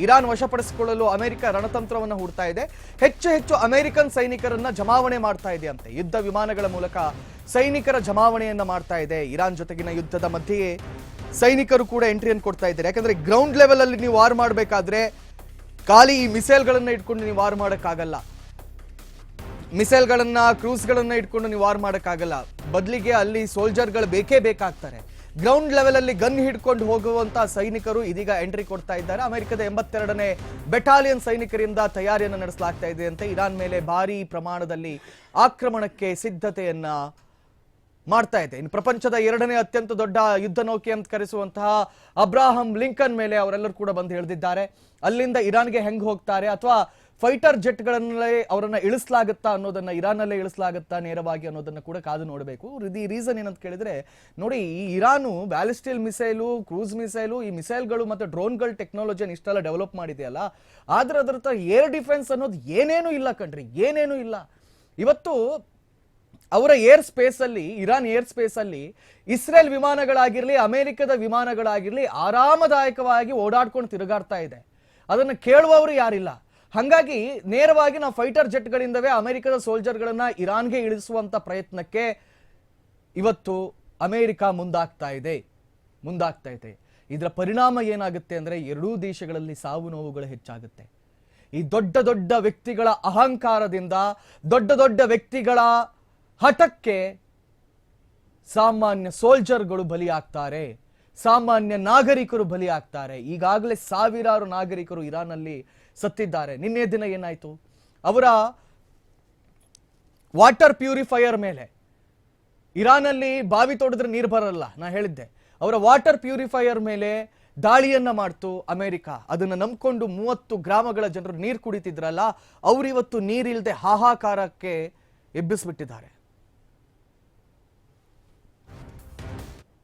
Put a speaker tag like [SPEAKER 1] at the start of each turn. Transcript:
[SPEAKER 1] Iran ವಶಪಡಿಸಿಕೊಳ್ಳಲು America ರಣತಂತ್ರವನ್ನು ಹೂಡ್ತಾ ಇದೆ. ಹೆಚ್ಚು ಹೆಚ್ಚು ಅಮೆರಿಕನ್ ಸೈನಿಕರನ್ನ ಜಮಾವಣೆ ಮಾಡ್ತಾ ಇದೆ ಅಂತೆ. ಯುದ್ಧ ವಿಮಾನಗಳ ಮೂಲಕ ಸೈನಿಕರ ಜಮಾವಣೆಯನ್ನ ಮಾಡ್ತಾ ಇದೆ. ಇರಾನ್ ಜೊತೆಗಿನ ಯುದ್ಧದ ಮಧ್ಯೆಯೇ ಸೈನಿಕರು ಕೂಡ ಎಂಟ್ರಿಯನ್ನು ಕೊಡ್ತಾ ಇದ್ದಾರೆ. ಯಾಕಂದ್ರೆ ಗ್ರೌಂಡ್ ಲೆವೆಲ್ ಅಲ್ಲಿ ನೀವು ವಾರ್ ಮಾಡಬೇಕಾದ್ರೆ ಖಾಲಿ ಈ ಮಿಸೈಲ್ಗಳನ್ನ ಇಟ್ಕೊಂಡು ನೀವು ವಾರ್ ಮಾಡೋಕ್ಕಾಗಲ್ಲ. ಮಿಸೈಲ್ಗಳನ್ನ ಕ್ರೂಸ್ಗಳನ್ನ ಇಟ್ಕೊಂಡು ನೀವು ವಾರ್ ಮಾಡೋಕ್ಕಾಗಲ್ಲ. ಬದಲಿಗೆ ಅಲ್ಲಿ ಸೋಲ್ಜರ್ಗಳು ಬೇಕೇ ಬೇಕಾಗ್ತಾರೆ. ಗ್ರೌಂಡ್ ಲೆವೆಲ್ ಅಲ್ಲಿ ಗನ್ ಹಿಡ್ಕೊಂಡು ಹೋಗುವಂತ ಸೈನಿಕರು ಇದೀಗ ಎಂಟ್ರಿ ಕೊಡ್ತಾ ಇದ್ದಾರೆ. ಅಮೆರಿಕದ 82ನೇ ಬೆಟಾಲಿಯನ್ ಸೈನಿಕರಿಂದ ತಯಾರಿಯನ್ನು ನಡೆಸಲಾಗ್ತಾ ಇದೆ ಅಂತ ಇರಾನ್ ಮೇಲೆ ಭಾರಿ ಪ್ರಮಾಣದಲ್ಲಿ ಆಕ್ರಮಣಕ್ಕೆ ಸಿದ್ಧತೆಯನ್ನ ಮಾಡ್ತಾ ಇದೆ. ಇನ್ನು ಪ್ರಪಂಚದ 2ನೇ ಅತ್ಯಂತ ದೊಡ್ಡ ಯುದ್ಧ ನೌಕೆ ಅಂತ ಕರೆಸುವಂತಹ ಅಬ್ರಾಹಂ ಲಿಂಕನ್ ಮೇಲೆ ಅವರೆಲ್ಲರೂ ಕೂಡ ಬಂದು ಹೇಳಿದ್ದಾರೆ. ಅಲ್ಲಿಂದ ಇರಾನ್ಗೆ ಹೆಂಗ್ ಹೋಗ್ತಾರೆ ಅಥವಾ ಫೈಟರ್ ಜೆಟ್ಗಳನ್ನಲ್ಲೇ ಅವರನ್ನ ಇಳಿಸಲಾಗುತ್ತಾ ಅನ್ನೋದನ್ನ, ಇರಾನ್ನಲ್ಲೇ ಇಳಿಸಲಾಗುತ್ತಾ ನೇರವಾಗಿ ಅನ್ನೋದನ್ನ ಕೂಡ ಕಾದು ನೋಡಬೇಕು. ಈ ರೀಸನ್ ಏನಂತ ಕೇಳಿದ್ರೆ ನೋಡಿ, ಈ Iran ballistic missile, cruise missile, ಈ ಮಿಸೈಲ್ಗಳು ಮತ್ತೆ ಡ್ರೋನ್ಗಳ ಟೆಕ್ನಾಲಜಿಯನ್ನು ಇಷ್ಟೆಲ್ಲ ಡೆವಲಪ್ ಮಾಡಿದೆಯಲ್ಲ, ಆದ್ರೆ ಅದರ ಹತ್ರ ಏರ್ ಡಿಫೆನ್ಸ್ ಅನ್ನೋದು ಏನೇನೂ ಇಲ್ಲ ಕಣ್ರಿ, ಏನೇನೂ ಇಲ್ಲ. ಇವತ್ತು ಅವರ ಏರ್ ಸ್ಪೇಸ್ ಅಲ್ಲಿ, ಇರಾನ್ ಏರ್ ಸ್ಪೇಸ್ ಅಲ್ಲಿ ಇಸ್ರೇಲ್ ವಿಮಾನಗಳಾಗಿರ್ಲಿ, ಅಮೆರಿಕದ ವಿಮಾನಗಳಾಗಿರ್ಲಿ ಆರಾಮದಾಯಕವಾಗಿ ಓಡಾಡ್ಕೊಂಡು ತಿರುಗಾಡ್ತಾ ಇದೆ. ಅದನ್ನ ಕೇಳುವವರು ಯಾರಿಲ್ಲ. ಹಾಗಾಗಿ ನೇರವಾಗಿ ನಾವು ಫೈಟರ್ ಜೆಟ್ಗಳಿಂದವೇ ಅಮೆರಿಕದ ಸೋಲ್ಜರ್ಗಳನ್ನ ಇರಾನ್ಗೆ ಇಳಿಸುವಂತ ಪ್ರಯತ್ನಕ್ಕೆ ಇವತ್ತು ಅಮೆರಿಕ ಮುಂದಾಗ್ತಾ ಇದೆ. ಇದರ ಪರಿಣಾಮ ಏನಾಗುತ್ತೆ ಅಂದ್ರೆ ಎರಡೂ ದೇಶಗಳಲ್ಲಿ ಸಾವು ನೋವುಗಳು ಹೆಚ್ಚಾಗುತ್ತೆ. ಈ ದೊಡ್ಡ ದೊಡ್ಡ ವ್ಯಕ್ತಿಗಳ ಅಹಂಕಾರದಿಂದ, ದೊಡ್ಡ ದೊಡ್ಡ ವ್ಯಕ್ತಿಗಳ ಹಠಕ್ಕೆ ಸಾಮಾನ್ಯ ಸೋಲ್ಜರ್ಗಳು ಬಲಿಯಾಗ್ತಾರೆ, ಸಾಮಾನ್ಯ ನಾಗರಿಕರು ಬಲಿಯಾಗ್ತಾರೆ. ಈಗಾಗಲೇ ಸಾವಿರಾರು ನಾಗರಿಕರು ಇರಾನ್ನಲ್ಲಿ ಸತ್ತಿದ್ದಾರೆ. ನಿನ್ನೆ ದಿನ ಏನಾಯ್ತು, ಅವರ ವಾಟರ್ ಪ್ಯೂರಿಫೈಯರ್ ಮೇಲೆ, ಇರಾನಲ್ಲಿ ಬಾವಿ ತೋಡಿದ್ರೆ ನೀರು ಬರಲ್ಲ, ನಾ ಹೇಳಿದ್ದೆ, ಅವರ ವಾಟರ್ ಪ್ಯೂರಿಫೈಯರ್ ಮೇಲೆ ದಾಳಿಯನ್ನ ಮಾಡ್ತು ಅಮೆರಿಕ. ಅದನ್ನ ನಂಬ್ಕೊಂಡು 30 ಗ್ರಾಮಗಳ ಜನರು ನೀರು ಕುಡಿತಿದ್ರಲ್ಲ, ಅವರಿವತ್ತು ನೀರಿಲ್ಲದೆ ಹಾಹಾಕಾರಕ್ಕೆ ಎಬ್ಬಿಸ್ಬಿಟ್ಟಿದ್ದಾರೆ.